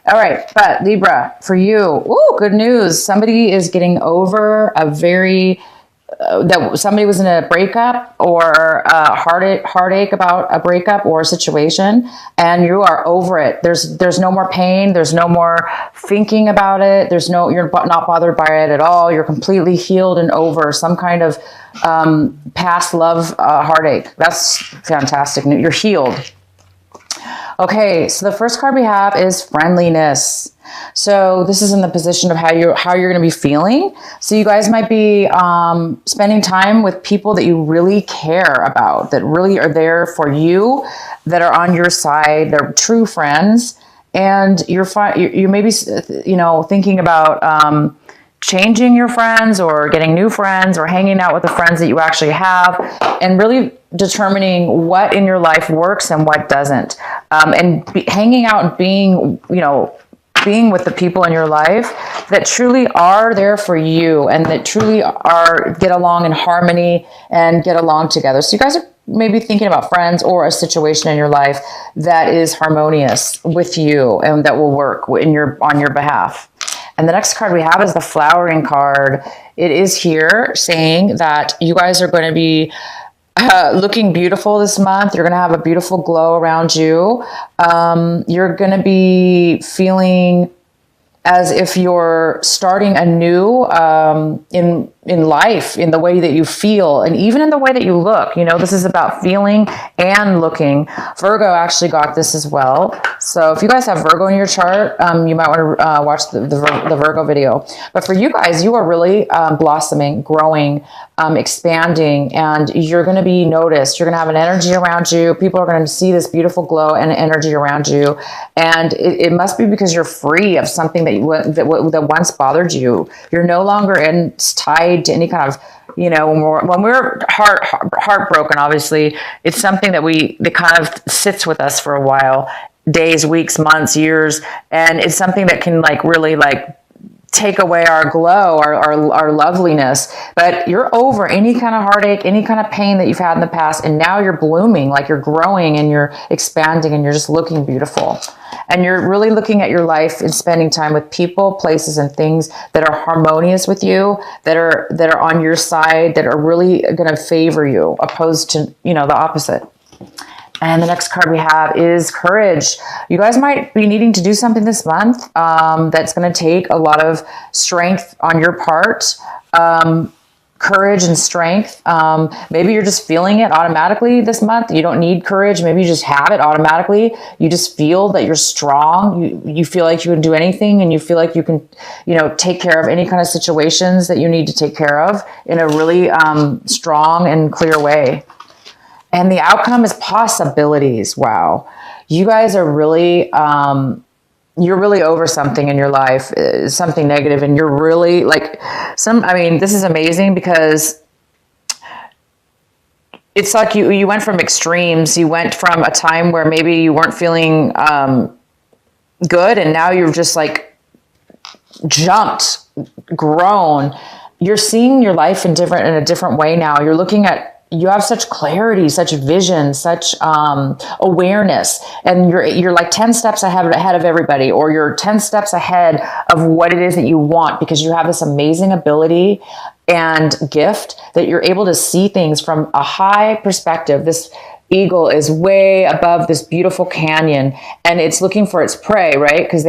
All right, but Libra, for you, ooh, good news. Somebody is getting over a very that somebody was in a breakup or a heartache about a breakup or a situation, and you are over it. There's no more pain. There's no more thinking about it. You're not bothered by it at all. You're completely healed and over some kind of past love heartache. That's fantastic. You're healed. Okay, so the first card we have is friendliness. So this is in the position of how you're going to be feeling. So you guys might be spending time with people that you really care about, that really are there for you, that are on your side. They're true friends, and you may be, thinking about changing your friends or getting new friends or hanging out with the friends that you actually have, and really determining what in your life works and what doesn't. Hanging out and being with the people in your life that truly are there for you and that truly get along in harmony and get along together. So you guys are maybe thinking about friends or a situation in your life that is harmonious with you and that will work on your behalf. And the next card we have is the flowering card. It is here saying that you guys are going to be looking beautiful this month. You're going to have a beautiful glow around you. You're going to be feeling as if you're starting anew in life, in the way that you feel, and even in the way that you look. This is about feeling and looking. Virgo actually got this as well. So if you guys have Virgo in your chart, you might want to watch the Virgo video. But for you guys, you are really blossoming, growing, expanding, and you're going to be noticed. You're going to have an energy around you. People are going to see this beautiful glow and energy around you. And it must be because you're free of something that once bothered you. You're no longer tied to any kind of, when we're heartbroken, obviously, it's something that kind of sits with us for a while, days, weeks, months, years. And it's something that can really take away our glow, our loveliness. But you're over any kind of heartache, any kind of pain that you've had in the past. And now you're blooming, you're growing and you're expanding and you're just looking beautiful. And you're really looking at your life and spending time with people, places, and things that are harmonious with you, that are on your side, that are really going to favor you, opposed to, the opposite. And the next card we have is courage. You guys might be needing to do something this month that's going to take a lot of strength on your part. Courage and strength. Maybe you're just feeling it automatically this month. You don't need courage. Maybe you just have it automatically. You just feel that you're strong. You feel like you can do anything, and you feel like you can, take care of any kind of situations that you need to take care of in a really strong and clear way. And the outcome is possibilities. Wow. You guys are really, you're really over something in your life, something negative, and you're really this is amazing because it's like you went from extremes. You went from a time where maybe you weren't feeling good, and now you're just jumped, grown. You're seeing your life in a different way now. You're looking at, you have such clarity, such vision, such awareness, and you're 10 steps ahead of everybody, or you're 10 steps ahead of what it is that you want, because you have this amazing ability and gift that you're able to see things from a high perspective. This eagle is way above this beautiful canyon, and it's looking for its prey, right? Because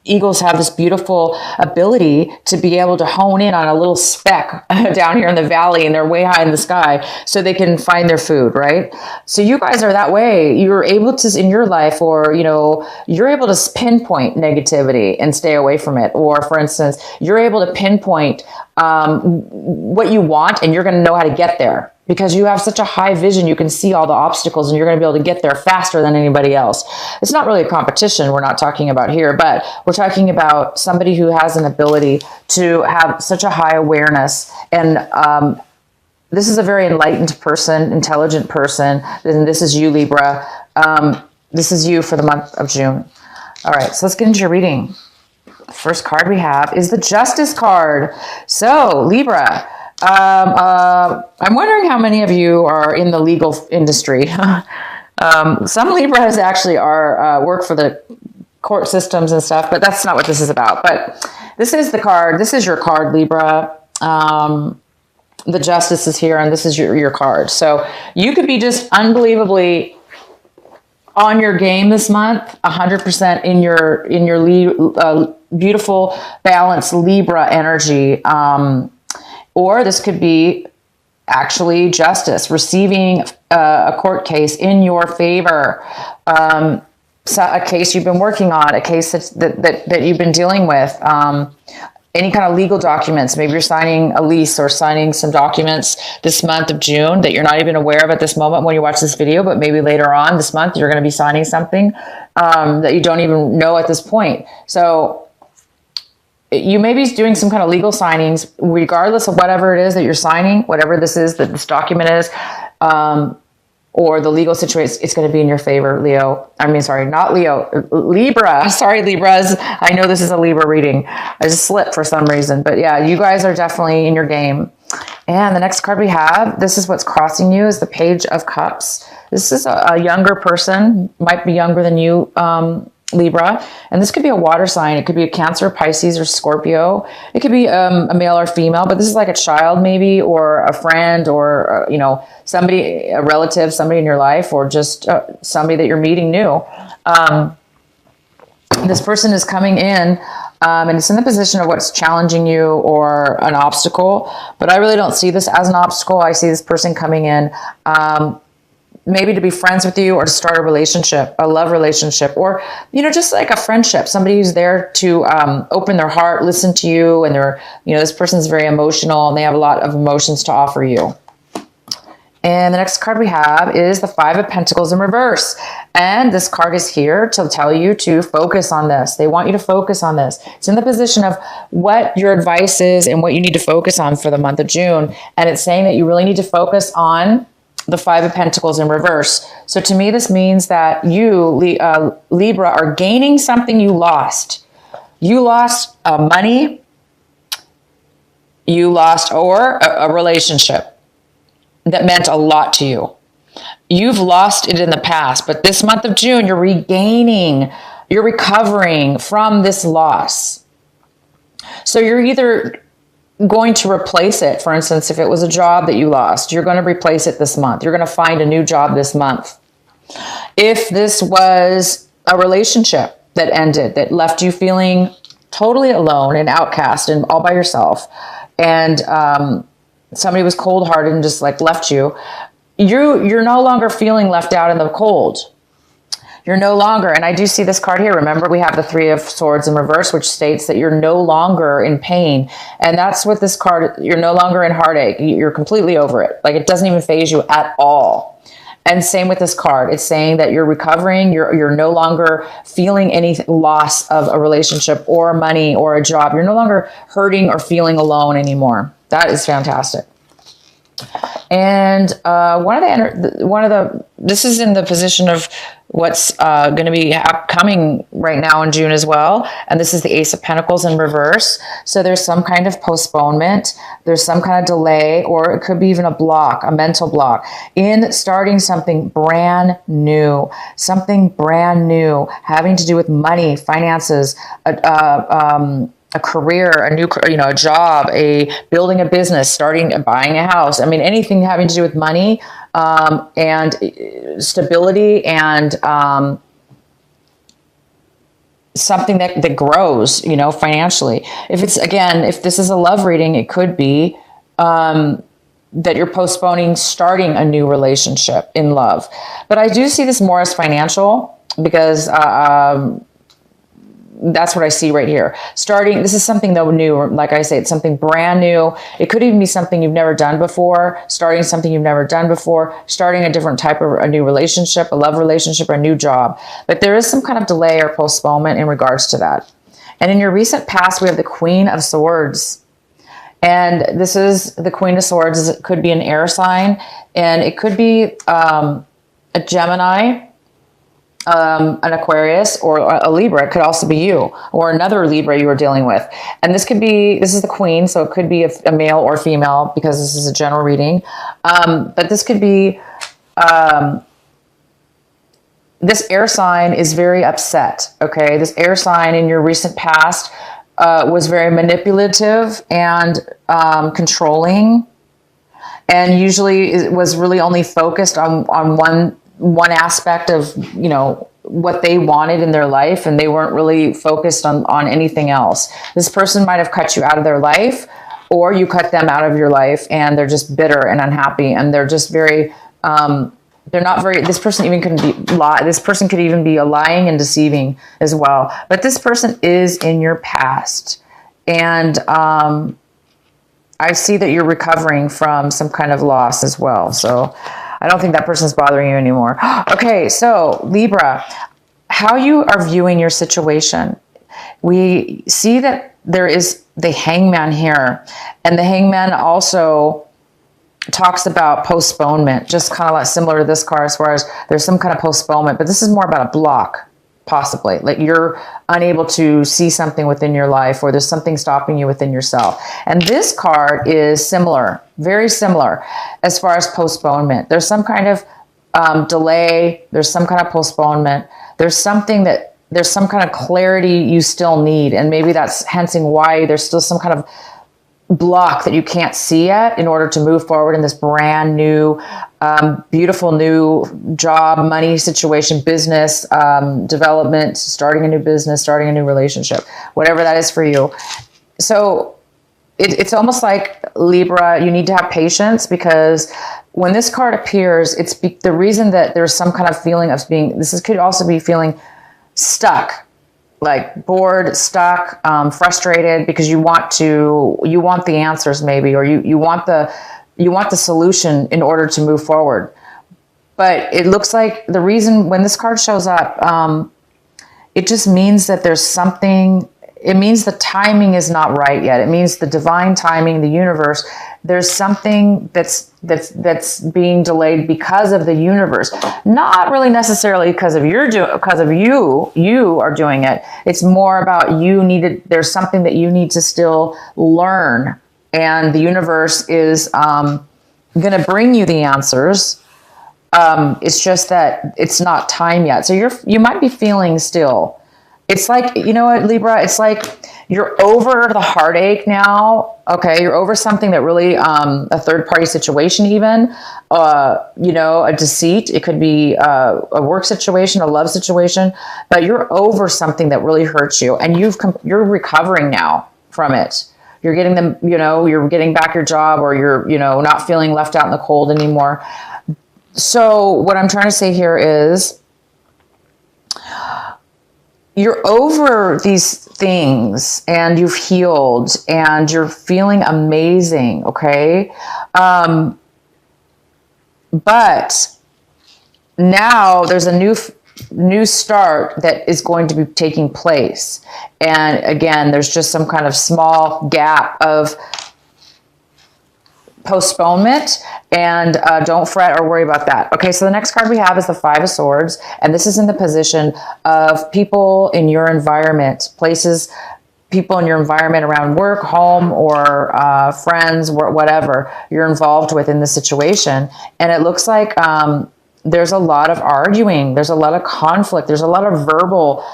eagles have this beautiful ability to be able to hone in on a little speck down here in the valley, and they're way high in the sky, so they can find their food, right? So you guys are that way. You're able to, in your life, or, you're able to pinpoint negativity and stay away from it. Or, for instance, you're able to pinpoint what you want, and you're going to know how to get there. Because you have such a high vision, you can see all the obstacles, and you're going to be able to get there faster than anybody else. It's not really a competition we're not talking about here, but we're talking about somebody who has an ability to have such a high awareness. And this is a very enlightened person, intelligent person, and this is you, Libra. This is you for the month of June. All right, so let's get into your reading. The first card we have is the Justice card. So, Libra, I'm wondering how many of you are in the legal industry. Some Libras actually work for the court systems and stuff, but that's not what this is about. But this is the card. This is your card, Libra. The Justice is here, and this is your card. So you could be just unbelievably on your game this month, 100% in your beautiful, balanced Libra energy. Or this could be actually justice, receiving a court case in your favor. So a case you've been working on, a case that you've been dealing with, any kind of legal documents. Maybe you're signing a lease or signing some documents this month of June that you're not even aware of at this moment when you watch this video, but maybe later on this month you're going to be signing something that you don't even know at this point. So you may be doing some kind of legal signings, regardless of whatever it is that you're signing, whatever this is that this document is, or the legal situation, it's going to be in your favor, Leo. I mean, sorry, not Leo, Libra. Sorry, Libras. I know this is a Libra reading. I just slipped for some reason. But yeah, you guys are definitely in your game. And the next card we have, this is what's crossing you, is the Page of Cups. This is a younger person, might be younger than you, Libra. And this could be a water sign. It could be a Cancer, Pisces, or Scorpio. It could be a male or female, but this is like a child maybe, or a friend, or, you know, somebody, a relative, somebody in your life, or just somebody that you're meeting new. This person is coming in, and it's in the position of what's challenging you or an obstacle, but I really don't see this as an obstacle. I see this person coming in, maybe to be friends with you, or to start a relationship, a love relationship, or, you know, just like a friendship, somebody who's there to open their heart, listen to you. And they're, you know, this person's very emotional and they have a lot of emotions to offer you. And the next card we have is the Five of Pentacles in reverse. And this card is here to tell you to focus on this. They want you to focus on this. It's in the position of what your advice is and what you need to focus on for the month of June. And it's saying that you really need to focus on the Five of Pentacles in reverse. So to me, this means that you, Libra, are gaining something you lost. You lost money. You lost a relationship that meant a lot to you. You've lost it in the past, but this month of June, you're regaining, you're recovering from this loss. So you're either going to replace it. For instance, if it was a job that you lost, you're going to replace it this month. You're going to find a new job this month. If this was a relationship that ended, that left you feeling totally alone and outcast and all by yourself, and somebody was cold-hearted and just like left you, you're no longer feeling left out in the cold. You're no longer, and I do see this card here. Remember, we have the Three of Swords in reverse, which states that you're no longer in pain. And that's what this card, you're no longer in heartache. You're completely over it. Like, it doesn't even faze you at all. And same with this card. It's saying that you're recovering. You're no longer feeling any loss of a relationship or money or a job. You're no longer hurting or feeling alone anymore. That is fantastic. And this is in the position of what's going to be coming right now in June as well. And this is the Ace of Pentacles in reverse. So there's some kind of postponement. There's some kind of delay, or it could be even a block, a mental block in starting something brand new, having to do with money, finances, a career, a new, a job, building a business, buying a house. I mean, anything having to do with money, and stability, and, something that grows, financially. If this is a love reading, it could be, that you're postponing starting a new relationship in love. But I do see this more as financial, because, that's what I see right here. This is something though new, like I say, it's something brand new. It could even be something you've never done before, starting something you've never done before, starting a different type of a new relationship, a love relationship, or a new job. But there is some kind of delay or postponement in regards to that. And in your recent past, we have the Queen of Swords. And this is the Queen of Swords. It could be an air sign, and it could be a Gemini, an Aquarius, or a Libra. It could also be you, or another Libra you were dealing with. And this is the Queen, so it could be a male or female, because this is a general reading. But this could be this air sign is very upset, okay? This air sign in your recent past was very manipulative and controlling, and usually it was really only focused on one aspect of, you know, what they wanted in their life, and they weren't really focused on anything else. This person might have cut you out of their life, or you cut them out of your life, and they're just bitter and unhappy, and they're just very they're not very, this person even could be this person could even be lying and deceiving as well. But this person is in your past, and I see that you're recovering from some kind of loss as well. So I don't think that person's bothering you anymore. Okay, so Libra, how you are viewing your situation. We see that there is the Hangman here, and the Hangman also talks about postponement, just kind of like similar to this card, as far as there's some kind of postponement, but this is more about a block, possibly. Like you're unable to see something within your life, or there's something stopping you within yourself. And this card is similar, very similar, as far as postponement. There's some kind of delay, there's some kind of postponement, there's some kind of clarity you still need, and maybe that's hensing why there's still some kind of block that you can't see yet in order to move forward in this brand new, beautiful new job, money situation, business, development, starting a new business, starting a new relationship, whatever that is for you. So it's almost like, Libra, you need to have patience, because when this card appears, it's the reason that there's some kind of feeling of could also be feeling stuck, like bored, stuck, frustrated, because you want the answers maybe, or you want the solution in order to move forward. But it looks like the reason when this card shows up, it just means that there's something, it means the timing is not right yet. It means the divine timing, the universe, there's something that's being delayed because of the universe. Not really necessarily because of you are doing it. It's more about there's something that you need to still learn, and the universe is going to bring you the answers. It's just that it's not time yet. So you might be feeling still. It's like, you know what, Libra, it's like you're over the heartache now. Okay, you're over something that really, a third-party situation even, you know, a deceit. It could be a work situation, a love situation, but you're over something that really hurts you, and you're recovering now from it. You're getting them, you know, you're getting back your job, or you're, you know, not feeling left out in the cold anymore. So what I'm trying to say here is, you're over these things, and you've healed, and you're feeling amazing, okay? But now there's a new start that is going to be taking place. And again, there's just some kind of small gap of postponement, and don't fret or worry about that. Okay, so the next card we have is the Five of Swords, and this is in the position of people in your environment, people in your environment around work, home, or friends, whatever you're involved with in the situation. And it looks like there's a lot of arguing, there's a lot of conflict, there's a lot of verbal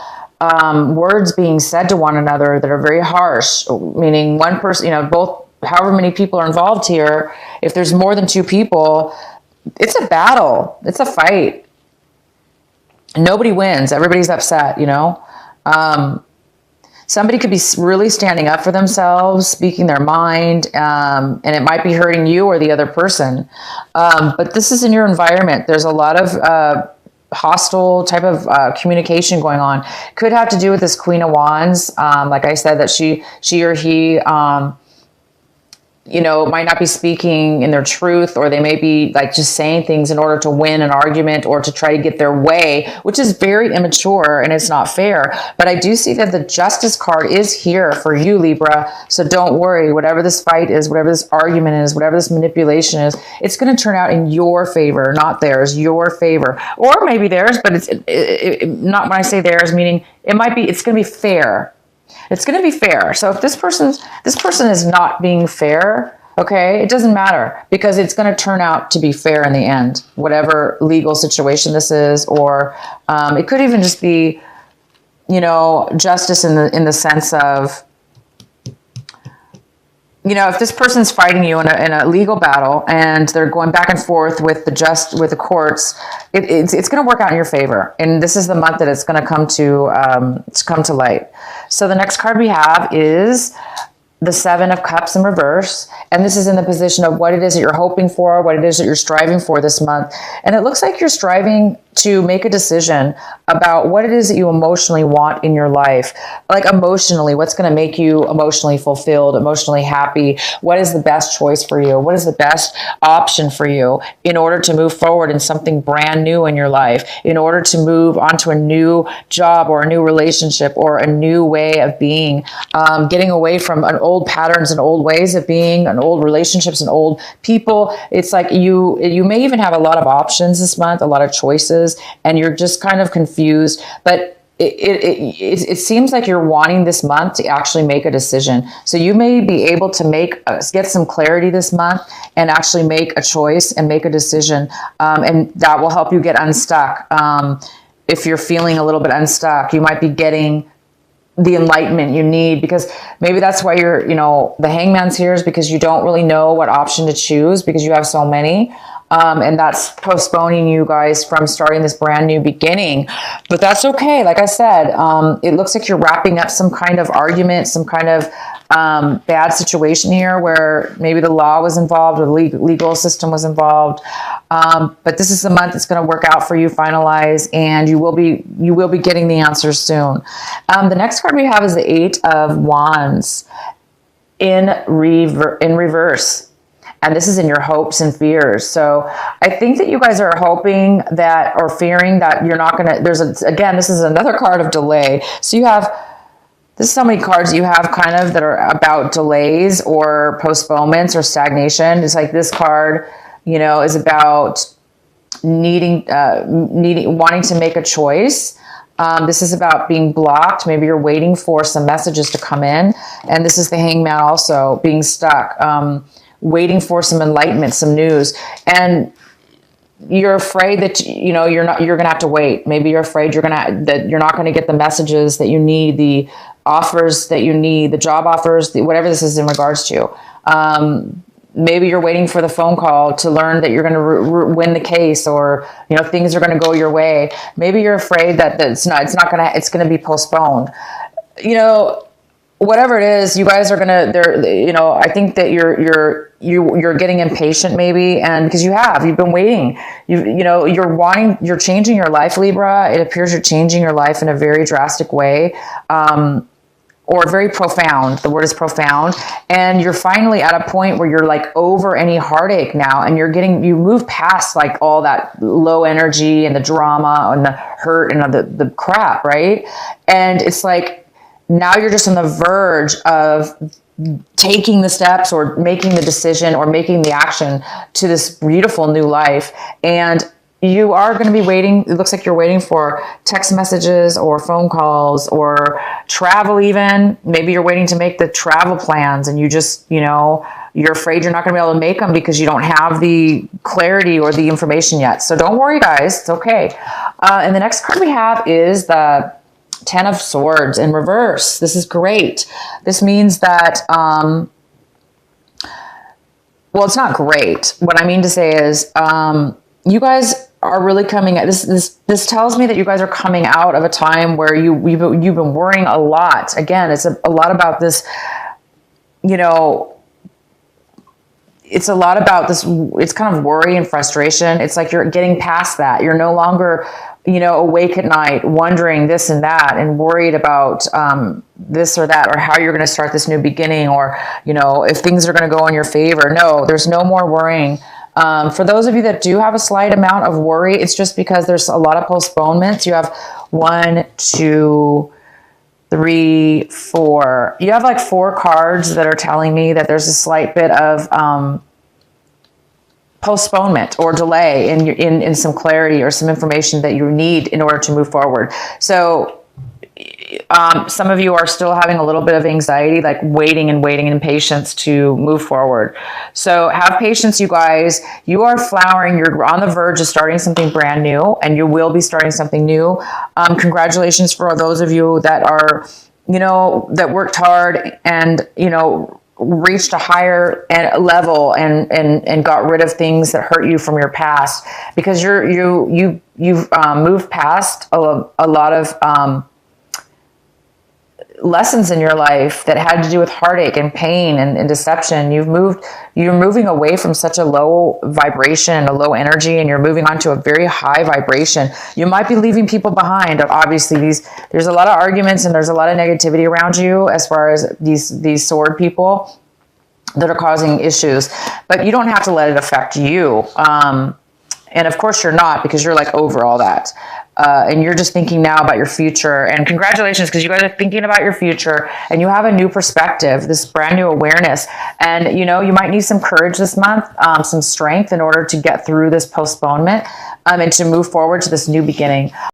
words being said to one another that are very harsh, meaning one person, you know, however many people are involved here, if there's more than two people, it's a battle. It's a fight. Nobody wins. Everybody's upset, you know. Somebody could be really standing up for themselves, speaking their mind, and it might be hurting you or the other person. But this is in your environment. There's a lot of hostile type of communication going on. Could have to do with this Queen of Wands. Like I said, that she or he, you know, might not be speaking in their truth, or they may be like just saying things in order to win an argument or to try to get their way, which is very immature and it's not fair. But I do see that the Justice card is here for you, Libra. So don't worry, whatever this fight is, whatever this argument is, whatever this manipulation is, it's going to turn out in your favor, not theirs, your favor. Or maybe theirs, but it's not, when I say theirs, meaning it's going to be fair. It's going to be fair. So if this person is not being fair, Okay, it doesn't matter because it's going to turn out to be fair in the end, whatever legal situation this is, or it could even just be, you know, justice in the sense of, you know, if this person's fighting you in a legal battle and they're going back and forth with the courts, it's going to work out in your favor. And this is the month that it's going to come to light. So the next card we have is the Seven of Cups in reverse. And this is in the position of what it is that you're hoping for, what it is that you're striving for this month. And it looks like you're striving to make a decision about what it is that you emotionally want in your life. Like emotionally, what's going to make you emotionally fulfilled, emotionally happy? What is the best choice for you? What is the best option for you in order to move forward in something brand new in your life, in order to move onto a new job or a new relationship or a new way of being, getting away from an old patterns and old ways of being, and old relationships and old people. It's like you may even have a lot of options this month, a lot of choices, and you're just kind of confused, but it seems like you're wanting this month to actually make a decision. So you may be able to get some clarity this month and actually make a choice and make a decision. And that will help you get unstuck. If you're feeling a little bit unstuck, you might be getting the enlightenment you need, because maybe that's why you're, you know, the Hangman's here is because you don't really know what option to choose because you have so many. And that's postponing you guys from starting this brand new beginning. But that's okay. Like I said, it looks like you're wrapping up some kind of argument, some kind of bad situation here where maybe the law was involved or the legal system was involved. But this is the month it's going to work out for you, finalize, and you will be getting the answers soon. The next card we have is the Eight of Wands in reverse. And this is in your hopes and fears. So I think that you guys are hoping that, or fearing that you're not going to, again, this is another card of delay. So this is so many cards you have kind of that are about delays or postponements or stagnation. It's like this card, you know, is about wanting to make a choice. This is about being blocked. Maybe you're waiting for some messages to come in. And this is the Hangman also, being stuck. Waiting for some enlightenment, some news, and you're afraid that, you know, you're gonna have to wait. Maybe you're afraid that you're not gonna get the messages that you need, the offers that you need, the job offers, whatever this is in regards to. Maybe you're waiting for the phone call to learn that you're gonna win the case, or, you know, things are gonna go your way. Maybe you're afraid that it's gonna be postponed. You know, whatever it is, you guys are you know, I think that you're getting impatient maybe, and because you've been waiting, you're changing your life, Libra. It appears you're changing your life in a very drastic way, or very profound. The word is profound. And you're finally at a point where you're like over any heartache now, and you move past like all that low energy and the drama and the hurt and the crap, right? And it's like, now you're just on the verge of taking the steps or making the decision or making the action to this beautiful new life. And you are going to be waiting. It looks like you're waiting for text messages or phone calls or travel even. Maybe you're waiting to make the travel plans, and you just, you know, you're afraid you're not going to be able to make them because you don't have the clarity or the information yet. So don't worry, guys. It's okay. And the next card we have is the Ten of Swords in reverse. This is great. This means that, well, it's not great. What I mean to say is, you guys are really coming at this tells me that you guys are coming out of a time where you've been worrying a lot. Again, it's a lot about this, you know, it's a lot about this. It's kind of worry and frustration. It's like you're getting past that. You're no longer, you know, awake at night, wondering this and that, and worried about this or that, or how you're going to start this new beginning, or, you know, if things are going to go in your favor. No, there's no more worrying. For those of you that do have a slight amount of worry, it's just because there's a lot of postponements. You have 1, 2, 3, 4. You have like 4 cards that are telling me that there's a slight bit of postponement or delay in some clarity or some information that you need in order to move forward. So some of you are still having a little bit of anxiety, like waiting and patience to move forward. So have patience, you guys. You are flowering. You're on the verge of starting something brand new, and you will be starting something new. Congratulations for those of you that are, you know, that worked hard and, you know, reached a higher level and got rid of things that hurt you from your past, because you've moved past a lot of lessons in your life that had to do with heartache and pain and deception. You're moving away from such a low vibration, a low energy, and you're moving on to a very high vibration. You might be leaving people behind. Obviously, there's a lot of arguments and there's a lot of negativity around you as far as these sword people that are causing issues, but you don't have to let it affect you. And of course you're not, because you're like over all that. And you're just thinking now about your future. And congratulations, because you guys are thinking about your future and you have a new perspective, this brand new awareness. And, you know, you might need some courage this month, some strength in order to get through this postponement and to move forward to this new beginning.